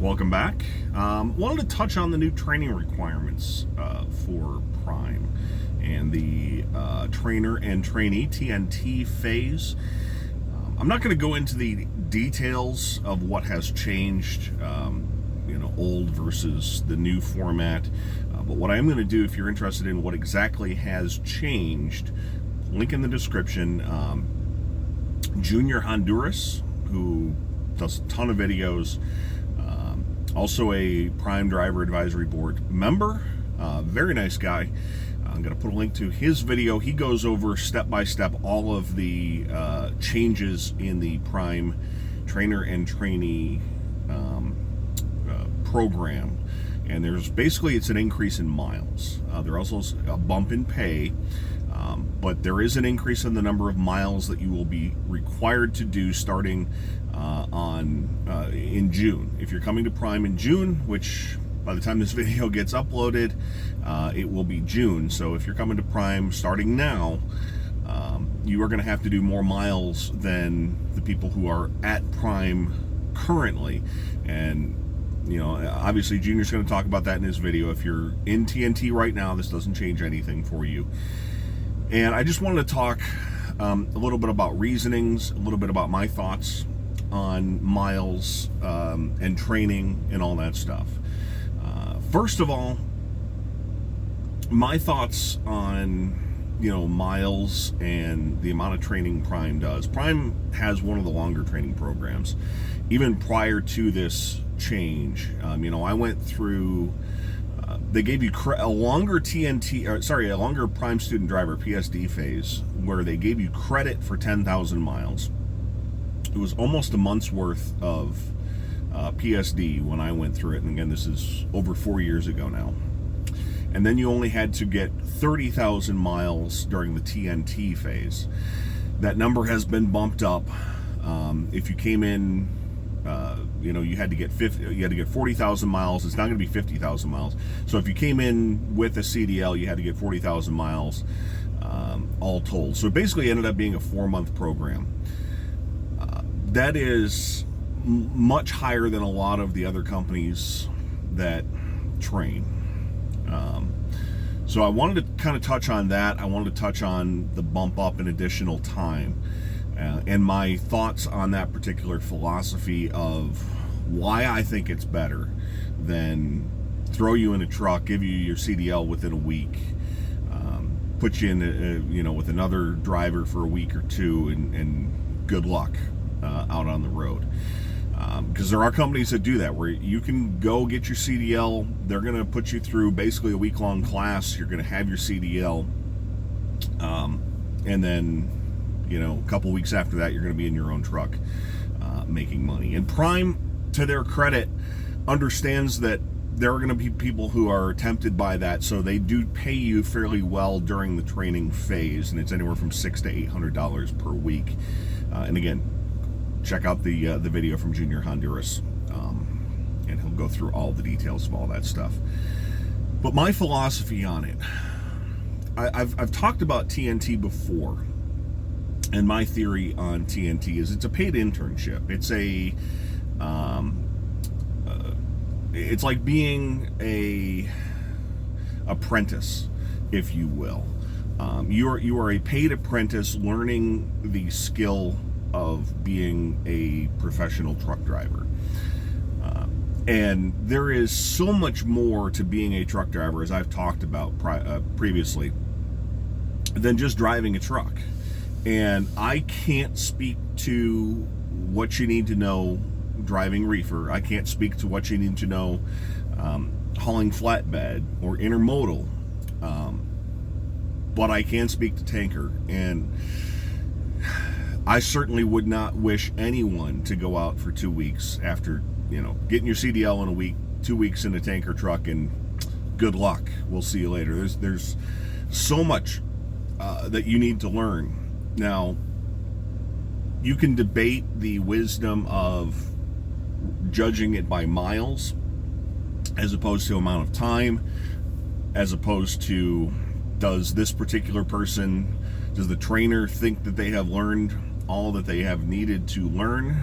Welcome back. Wanted to touch on the new training requirements for Prime and the trainer and trainee TNT phase. I'm not going to go into the details of what has changed, old versus the new format. But what I am going to do, if you're interested in what exactly has changed, link in the description. Junior Honduras, who does a ton of videos, also a Prime Driver Advisory Board member, very nice guy. I'm going to put a link to his video. He goes over step by step all of the changes in the Prime trainer and trainee program. And there's basically, it's an increase in miles. There's also a bump in pay, but there is an increase in the number of miles that you will be required to do starting in June. If you're coming to Prime in June, which by the time this video gets uploaded, it will be June. So if you're coming to Prime starting now, you are going to have to do more miles than the people who are at Prime currently. And obviously Junior's going to talk about that in his video. If you're in TNT right now, this doesn't change anything for you. And I just wanted to talk a little bit about reasonings, a little bit about my thoughts on miles and training and all that stuff. First of all, my thoughts on miles and the amount of training Prime does. Prime has one of the longer training programs. Even prior to this change, I went through. They gave you a longer a longer Prime Student Driver PSD phase where they gave you credit for 10,000 miles. It was almost a month's worth of PSD when I went through it, and again, this is over 4 years ago now. And then you only had to get 30,000 miles during the TNT phase. That number has been bumped up. If you came in, you had to get 40,000 miles. It's not going to be 50,000 miles. So if you came in with a CDL, you had to get 40,000 miles, all told. So it basically ended up being a 4-month program. That is much higher than a lot of the other companies that train. So I wanted to kind of touch on that. I wanted to touch on the bump up in additional time and my thoughts on that particular philosophy of why I think it's better than throw you in a truck, give you your CDL within a week, put you in with another driver for a week or two, and good luck out on the road. Because there are companies that do that, where you can go get your CDL. They're going to put you through basically a week-long class. You're going to have your CDL, and then a couple weeks after that, you're going to be in your own truck making money. And Prime, to their credit, understands that there are going to be people who are tempted by that, so they do pay you fairly well during the training phase, and it's anywhere from $600 to $800 per week. And again, check out the video from Junior Honduras, and he'll go through all the details of all that stuff. But my philosophy on it, I've talked about TNT before, and my theory on TNT is it's a paid internship. It's like being a apprentice, if you will. You are a paid apprentice learning the skill of being a professional truck driver. And there is so much more to being a truck driver, as I've talked about previously, than just driving a truck. And I can't speak to what you need to know driving reefer. I can't speak to what you need to know hauling flatbed or intermodal. But I can speak to tanker. And I certainly would not wish anyone to go out for 2 weeks after, getting your CDL in a week, 2 weeks in a tanker truck, and good luck. We'll see you later. There's so much that you need to learn. Now, you can debate the wisdom of judging it by miles as opposed to amount of time, as opposed to does the trainer think that they have learned all that they have needed to learn?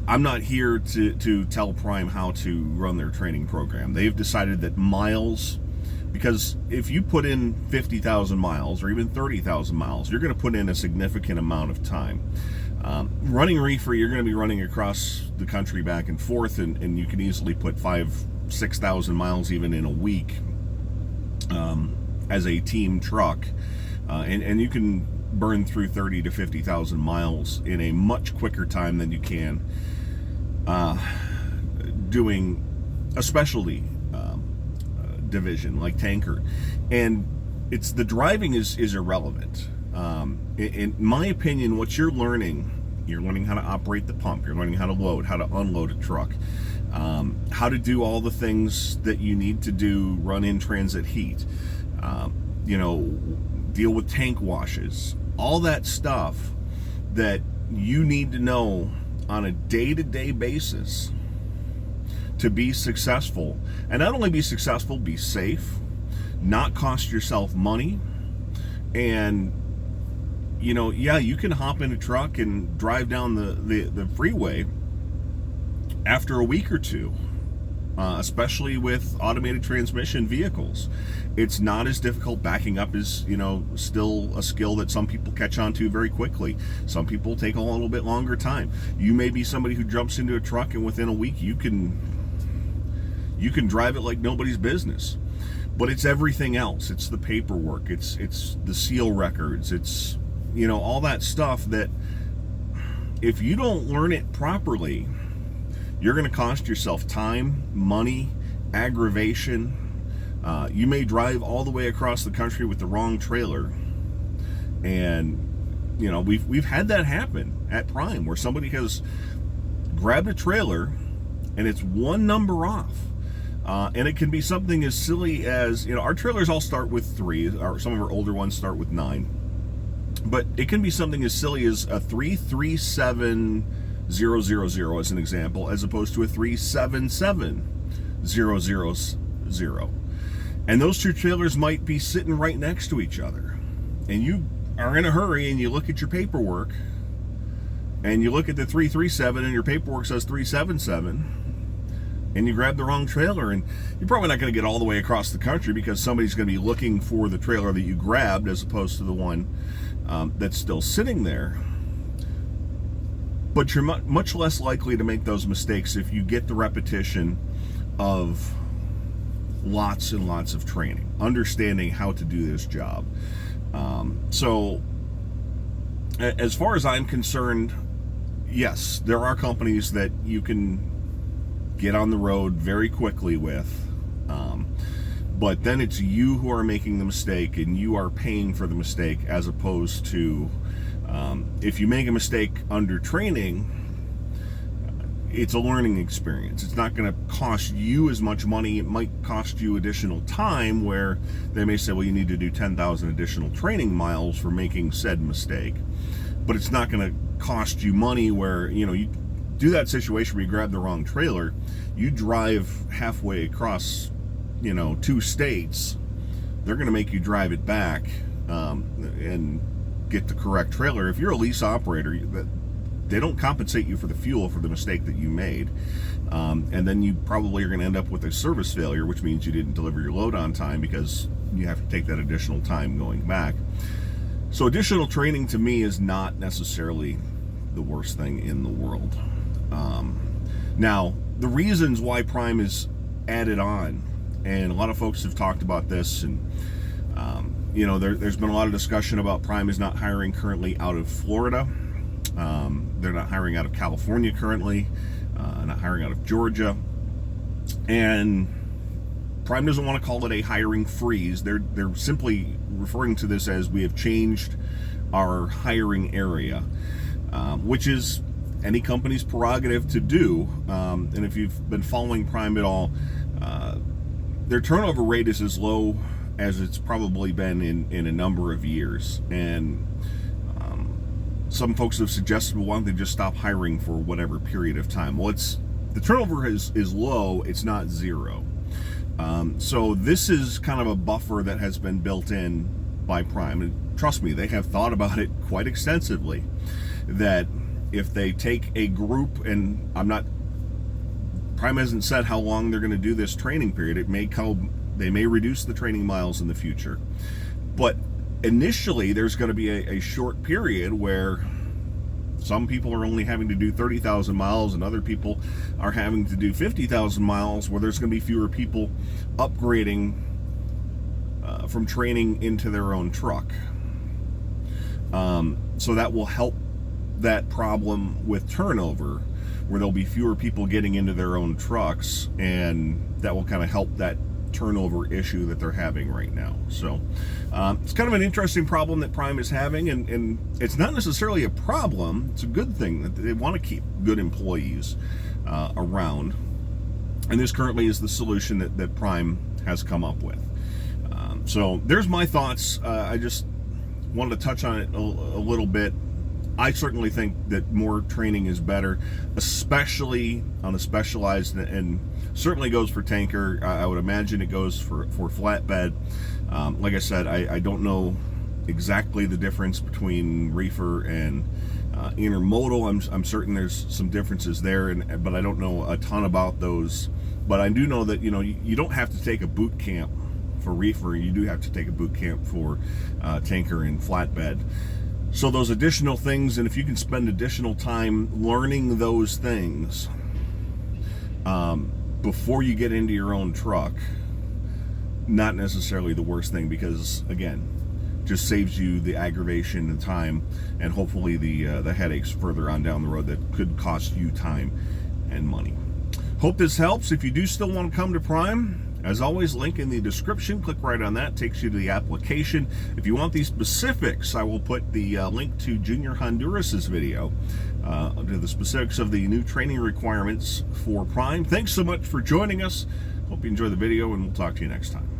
I'm not here to tell Prime how to run their training program. They've decided that miles, because if you put in 50,000 miles or even 30,000 miles, you're going to put in a significant amount of time. Running reefer, you're going to be running across the country back and forth, and you can easily put 6,000 miles even in a week as a team truck, and you can burn through 30 to 50,000 miles in a much quicker time than you can doing a specialty division like tanker. And it's the driving is irrelevant. In my opinion, what you're learning how to operate the pump, you're learning how to load, how to unload a truck, how to do all the things that you need to do, run in transit heat, deal with tank washes, all that stuff that you need to know on a day-to-day basis to be successful. And not only be successful, be safe, not cost yourself money. And you can hop in a truck and drive down the freeway after a week or two, especially with automated transmission vehicles. It's not as difficult. Backing up is, still a skill that some people catch on to very quickly. Some people take a little bit longer time. You may be somebody who jumps into a truck and within a week you can drive it like nobody's business. But it's everything else. It's the paperwork. It's the seal records. It's, all that stuff that if you don't learn it properly, you're going to cost yourself time, money, aggravation. You may drive all the way across the country with the wrong trailer. And, we've had that happen at Prime, where somebody has grabbed a trailer and it's one number off. And it can be something as silly as, our trailers all start with 3, or some of our older ones start with 9. But it can be something as silly as a 337000 as an example, as opposed to a 377000. And those two trailers might be sitting right next to each other. And you are in a hurry and you look at your paperwork and you look at the 337 and your paperwork says 377. And you grab the wrong trailer, and you're probably not going to get all the way across the country because somebody's going to be looking for the trailer that you grabbed as opposed to the one that's still sitting there. But you're much less likely to make those mistakes if you get the repetition of lots and lots of training, understanding how to do this job. So as far as I'm concerned, yes, there are companies that you can get on the road very quickly with, but then it's you who are making the mistake and you are paying for the mistake, as opposed to if you make a mistake under training, it's a learning experience. It's not going to cost you as much money. It might cost you additional time, where they may say, well, you need to do 10,000 additional training miles for making said mistake, but it's not going to cost you money where, you do that situation where you grab the wrong trailer, you drive halfway across, 2 states, they're going to make you drive it back and get the correct trailer. If you're a lease operator, they don't compensate you for the fuel for the mistake that you made. And then you probably are going to end up with a service failure, which means you didn't deliver your load on time because you have to take that additional time going back. So additional training to me is not necessarily the worst thing in the world. Now, the reasons why Prime is added on, and a lot of folks have talked about this, and there's been a lot of discussion about Prime is not hiring currently out of Florida. They're not hiring out of California currently, not hiring out of Georgia, and Prime doesn't want to call it a hiring freeze. They're simply referring to this as we have changed our hiring area, which is any company's prerogative to do. And if you've been following Prime at all, their turnover rate is as low as it's probably been in a number of years. And some folks have suggested, well, why don't they just stop hiring for whatever period of time? Well, the turnover is low, it's not zero. So this is kind of a buffer that has been built in by Prime. And trust me, they have thought about it quite extensively, that if they take a group, and Prime hasn't said how long they're going to do this training period. They may reduce the training miles in the future, but initially there's going to be a short period where some people are only having to do 30,000 miles and other people are having to do 50,000 miles, where there's going to be fewer people upgrading from training into their own truck. So that will help that problem with turnover, where there'll be fewer people getting into their own trucks, and that will kind of help that turnover issue that they're having right now. So it's kind of an interesting problem that Prime is having, and it's not necessarily a problem. It's a good thing that they want to keep good employees around, and this currently is the solution that Prime has come up with. So there's my thoughts. I just wanted to touch on it a little bit. I certainly think that more training is better, especially on the specialized, and certainly goes for tanker. I would imagine it goes for flatbed. Like I said, I don't know exactly the difference between reefer and intermodal. I'm certain there's some differences there, but I don't know a ton about those. But I do know that you don't have to take a boot camp for reefer. You do have to take a boot camp for tanker and flatbed. So those additional things, and if you can spend additional time learning those things before you get into your own truck, not necessarily the worst thing, because again, just saves you the aggravation and time, and hopefully the headaches further on down the road that could cost you time and money. Hope this helps. If you do still want to come to Prime, as always, link in the description. Click right on that. Takes you to the application. If you want the specifics, I will put the link to Junior Honduras' video to the specifics of the new training requirements for Prime. Thanks so much for joining us. Hope you enjoy the video, and we'll talk to you next time.